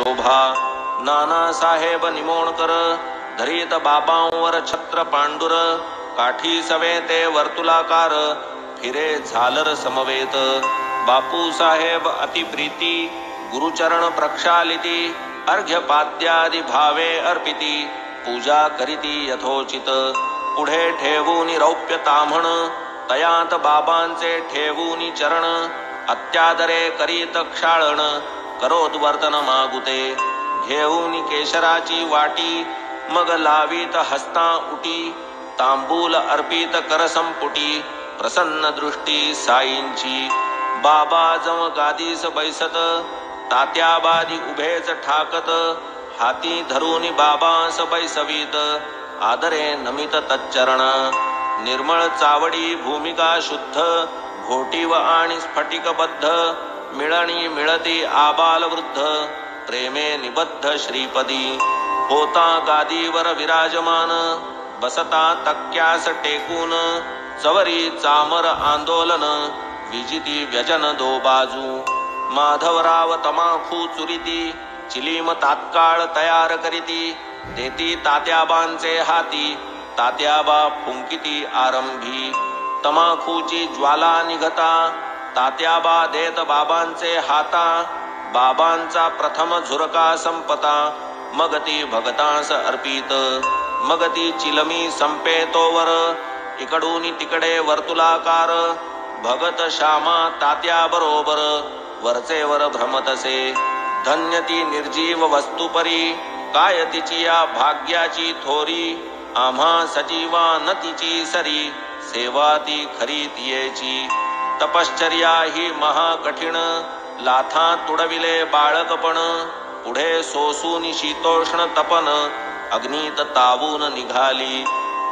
शोभा नाना साहेब निमोणकर धरीत बाबांवर छत्र पांडुर काठी सवे ते वर्तुलाकार फिरे झालर समवेत बापू साहेब अतिप्रीती गुरुचरण प्रक्षालिती अर्घ्यपाद्यादि भावे अर्पिती पूजा करीती यथोचित पुढे ठेवूनी रौप्य ताम्हण तयात बाबांचे ठेवूनी चरण अत्यादरे करीत क्षाळण करोद्वर्तन मागुते घेऊनी केशराची वाटी मग लावीत हस्ता उटी तांबूल अर्पित करसंपुटी प्रसन्न दृष्टी साईंची बाबा जम गादीस बैसत तात्याबादी उभेच ठाकत हाती धरूनी बाबांस बैसवीत आदरे नमित तच्चरण निर्मळ चावडी भूमिका शुद्ध घोटीव आणि स्फटिकबद्ध मिळणी मिळती आबाल वृद्ध प्रेमे निबद्ध श्रीपदी होता गादीवर विराजमान बसता तक्क्यास टेकून चवरी चामर आंदोलन विजिती व्यजन दो बाजू माधवराव तमाखू चुरिती चिलीम तात्काळ तयार करीती देती तात्याबांचे हाती तात्याबा फुंकिती आरंभी तमाखूची ज्वाला निघता तात्याबा देत बाबांचे हाता बाबांचा प्रथम झुरका संपता मग ती भगतांस अर्पित मग ती चिलमी संपेतोवर इकडून तिकडे वर्तुलाकार भगत श्यामा तात्या बरोबर वरचेवर भ्रमतसे धन्य ती निर्जीव वस्तुपरी काय तिची या भाग्याची थोरी आम्हा सजीवा न तिची सरी सेवा ती खरी तियेची तपश्चर्या ही महाकठीण लाथा तुडविले बाळकपण पुढे सोसून शीतोष्ण तपन अग्नीत तावून निघाली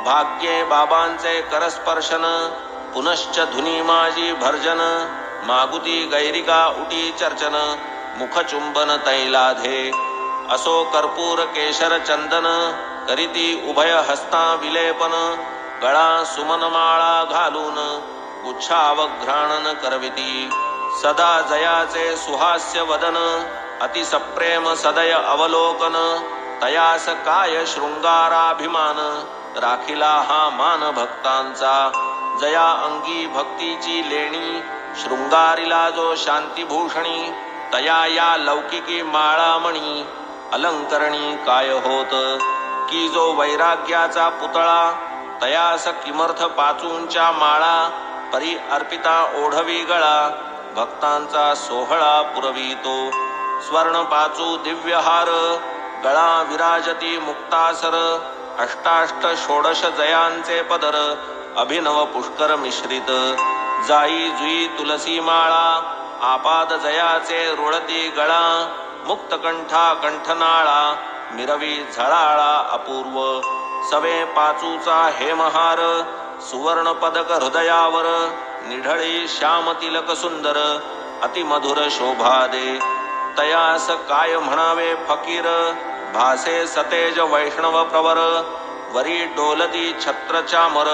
भाग्ये बाबांचे करस्पर्शन पुनश्च धुनी माझी भर्जन मागुती गैरिका उटी चर्चन मुखचुंबन तैलाधे असो कर्पूर केशर चंदन करीती उभय हस्ता विलेपन गळा सुमनमाळा घालून गुच्छावघ्राणन करविती सदा जयाचे सुहास्य वदन अतिसप्रेम सदय अवलोकन तयास काय शृंगाराभिमान राखिला हा मान भक्तांचा जया अंगी भक्तीची लेणी शृंगारिला जो शांतिभूषणी तया या लौकिकी माळामणी अलंकरणी काय होत की जो वैराग्याचा पुतळा तयास किमर्थ पाचूंच्या माळा परी अर्पिता ओढवी गळा भक्तांचा सोहळा पुरवितो स्वर्ण पाचू दिव्यहार गळा विराजती मुक्तासर अष्टाष्ट षोडश जयांचे पदर अभिनव पुष्कर मिश्रित जाई जुई तुलसी माळा आपाद जयाचे रुळती गळा मुक्तकंठा कंठनाळा मिरवी झळाळा अपूर्व सवे पाचूचा हेमहार सुवर्ण पदक हृदयावर निढळी श्याम तिलक सुंदर अतिमधुर शोभा दे तयास काय म्हणावे फकीर भासे सतेज वैष्णव प्रवर वरी डोलती छत्र चामर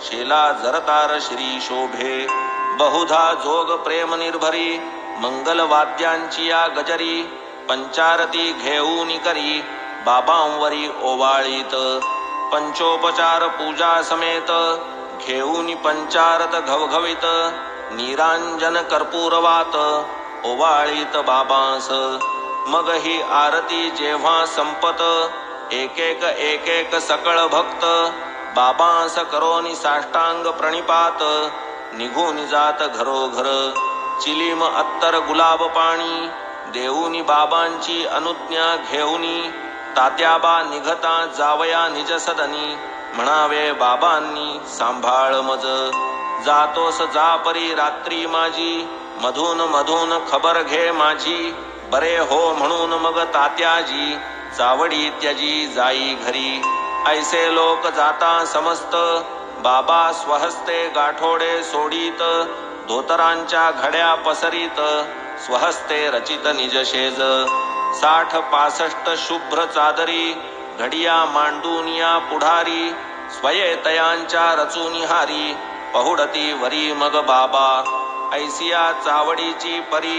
शेला जरतार श्री शोभे बहुधा जोग प्रेम निर्भरी मंगल वाद्यांची या गजरी पंचारती घेऊनी करी बाबांवरी ओवाळीत पंचोपचार पूजा समेत घेऊनी पंचारत घवघवीत निरांजन कर्पूरवात ओवाळीत बाबांस मग ही आरती जेव्हा संपत एक एक सकळ भक्त बाबांस करोनी साष्टांग प्रणिपात निघून जात घरोघर चिलीम अत्तर गुलाब पाणी देऊनी बाबांची अनुज्ञा घेऊनी तात्याबा निघता जावया निज सदनी म्हणावे बाबांनी सांभाळ मज जातोस जा परी रात्री माझी मधून मधून खबर घे माझी बरे हो म्हणून मग तात्याजी चावडी त्याजी जाई घरी ऐसे लोक जाता समस्त बाबा स्वहस्ते गाठोडे सोडीत धोतरांच्या घड्या पसरीत स्वहस्ते रचित निजशेज 60-65 शुभ्र चादरी घडिया मांडूनिया पुढारी स्वये तयांच्या रचूनी हारी पहुडती वरी मग बाबा ऐसिया चावडीची परी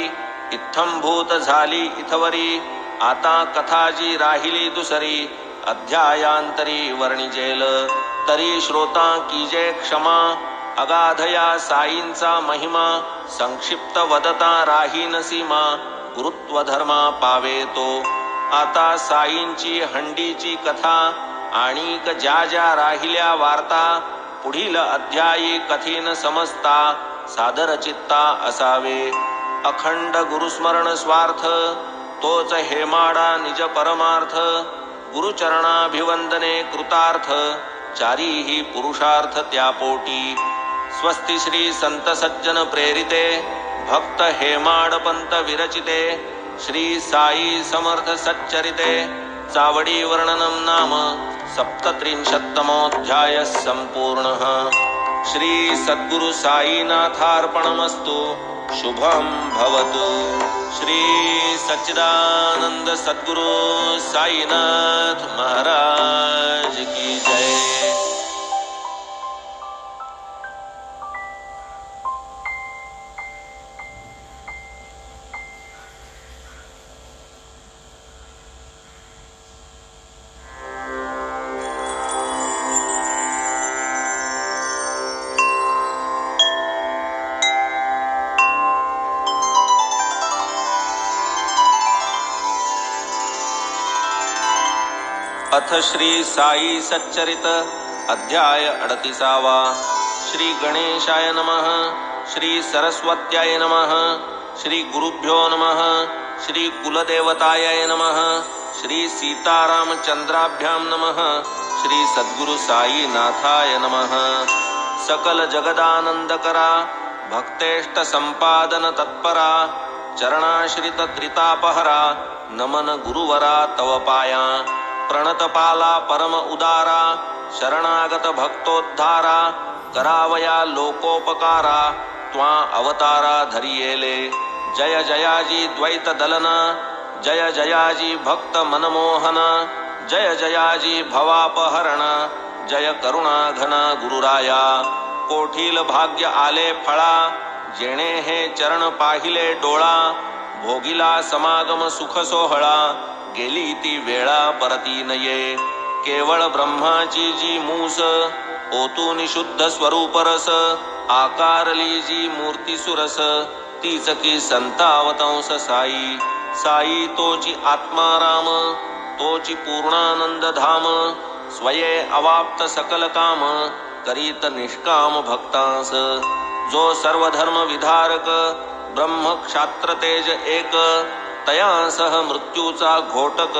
इत्थंभूत झाली इथवरी आता कथा जी राहिली दुसरी अध्यायांतरी वर्णिजेल तरी श्रोता कीजे क्षमा अगाधया साईंचा महिमा संक्षिप्त वदता राहीन सीमा गुरुत्व धर्मा पावेतो आता साईंची हंडीची कथा आणिक ज्या ज्या राहिल्या वार्ता पुढील अध्यायी कथीन समजता सादर चित्ता असावे अखंड गुरुस्मरण स्वार्थ तोच हेमाडा निज परमार्थ गुरुचरणाभिवंदने कृतार्थ चारीही पुरुषार्थ त्या पोटी स्वस्ति श्री संत सज्जन प्रेरिते भक्त हेमाडपंत विरचिते श्री साई समर्थ सच्चरिते चावडी वर्णनम नाम सप्तत्रिंशत्तमोऽध्यायः संपूर्णः श्री सद्गुरु साईनाथार्पणमस्तु शुभम भवतु श्री सच्चिदानंद सद्गुरु साईनाथ महाराज की जय। अथ श्री साई सच्चरित अध्याय 38वा। श्री गणेशाय नमः, श्री सरस्वत्याय नमः, श्री गुरुभ्यो नमः, श्री कुलदेवताय नमः, श्री सीतारामचंद्राभ्यां नमः, श्री सद्गुरु साई नाथाय नमः। सकल जगदानंदकरा भक्तेष्ट संपादन तत्परा चरणाश्रित त्रितापहरा नमन गुरुवरा तव पाया प्रणतपाला परम उदारा शरणागत भक्तोद्धारा करावया लोकोपकारा त्वा अवतारा धरियेले जय जयाजी द्वैत दलना जय जयाजी भक्त मनमोहना जय जयाजी भवापहरणा जय करुणा घना गुरुराया कोठील भाग्य आले फळा जेणे हे चरण पाहिले डोळा भोगिला समागम सुख सोहळा गेली ती वेळा परती नये केवळ ब्रह्माची जी मूस ओतून शुद्ध स्वरूप रस आकारली जी मूर्ती सुरस तीच की संतावतंस साई साई तोची आत्माराम तोची पूर्णानंद धाम स्वये अवाप्त सकल काम करीत निष्काम भक्तांस जो सर्व धर्म विधारक ब्रह्म क्षात्र तेज एक तयांसह मृत्यूचा घोटक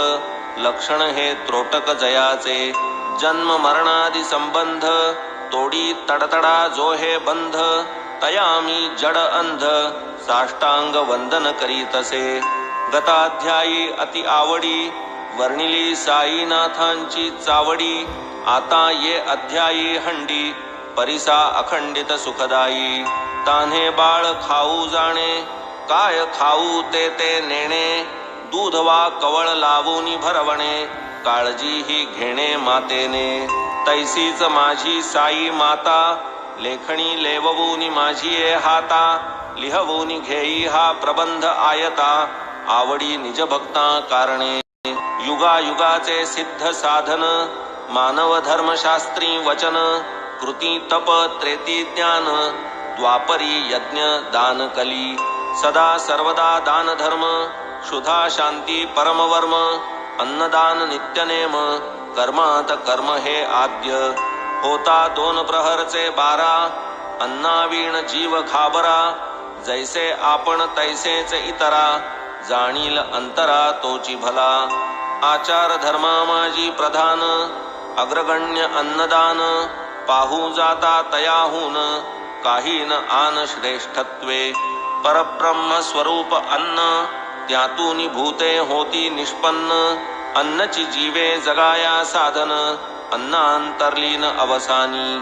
लक्षण हे त्रोटक जयाचे जन्म मरणादि संबंध तोडी तडतडा जो हे बंध तयामी जड अंध साष्टांग वंदन करीतसे गताध्यायी अति आवडी वर्णिली साईनाथांची चावडी आता ये अध्यायी हंडी परिसा अखंडित सुखदायी तान्हे बाळ खाऊ जाणे काय खाऊ ते ते नेणे दूध वा कवळ लावूनी भरवणे काळजी ही घेणे मातेने तैसीच माझी साई माता लेखणी लेववूनी माझी ए हाता लिहवूनी घेई हा प्रबंध आयता आवडी निज भक्ता कारणे युगा युगाचे सिद्ध साधन मानव धर्मशास्त्री वचन कृती तप त्रेती ज्ञान द्वापरी यज्ञ दान कली सदा सर्वदा दान धर्म शुद्धा शांती परमवर्म अन्नदान नित्यनेम कर्मात कर्म हे आद्य होता 2 प्रहरचे 12 अन्नावीण जीव घाबरा जैसे आपण तैसेच इतरा जाणील अंतरा तोची भला आचार धर्मा माझी प्रधान अग्रगण्य अन्नदान पाहू जाता तयाहून काही न आन श्रेष्ठत्वे परब्रह्म स्वरूप अन्न त्यातून भूते होती निष्पन्न अन्नची जीवे जगाया साधन अन्नांतर्लीन अवसानी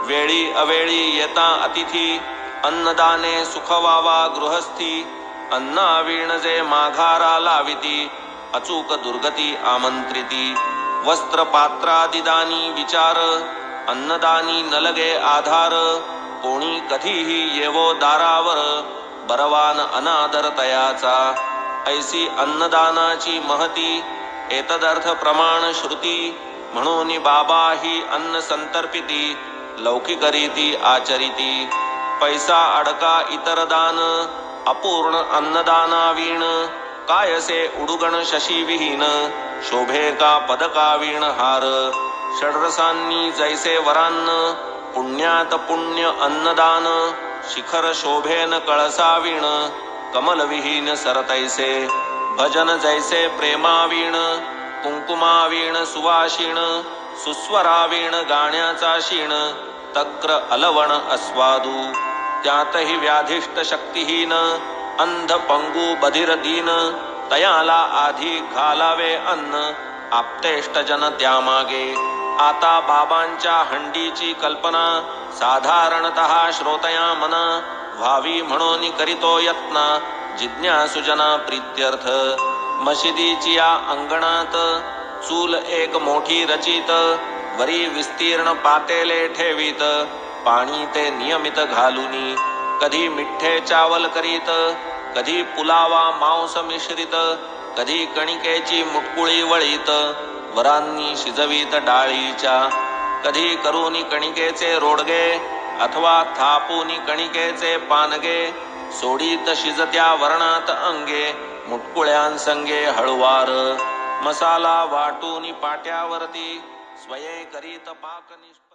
वेळी अवेळी येता अतिथी अन्नदाने सुख वावा गृहस्थी अन्नावीण जे माघारा लाविती अचूक दुर्गती आमंत्रिती वस्त्र पात्रादिदानी विचार अन्नदानी नलगे आधार कोणी कधीही येवो दारावर बरवान अनादर तयाचा ऐसी अन्नदानाची महती एतदर्थ प्रमाण श्रुती म्हणून बाबा ही अन्न संतर्पिती लौकिकरीती आचरिती पैसा अडका इतर दान अपूर्ण अन्नदानावीण कायसे उडुगण शशी विहीन शोभे का पदका वीण हार षड्रसांनी जैसे वरान्न पुण्यात पुण्य अन्नदान शिखर शोभेन कळसावीण कमलविहीन सरतैसे भजन जैसे प्रेमावीण कुंकुमावीण सुवाशीण सुस्वरावीण गाण्याचा शीण तक्र अलवण अस्वादू त्यातही व्याधिष्ट शक्तिहीन अंध पंगू बधिर दीन तयाला आधी घालावे अन्न आप्तेष्टजन त्यामागे आता बाबांच्या हंडीची कल्पना साधारणतः श्रोतया मना व्हावी म्हणून करीतो यत्न जिज्ञासुजना प्रीत्यर्थ मशिदीची या अंगणात चूल एक मोठी रचित वरी विस्तीर्ण पातेले ठेवीत पाणी ते नियमित घालूनी कधी मिठ्ठे चावल करीत कधी पुलावा मांस मिश्रित कधी कणिकेची मुटकुळी वळीत वरांनी शिजवीत डाळीच्या कधी करूनी कणिकेचे रोडगे अथवा थापूनी कणिकेचे पानगे सोडीत शिजत्या वरणात अंगे मुटकुळ्यांसंगे हळुवार मसाला वाटूनी पाट्यावरती स्वये करीत पाकनिष्ठ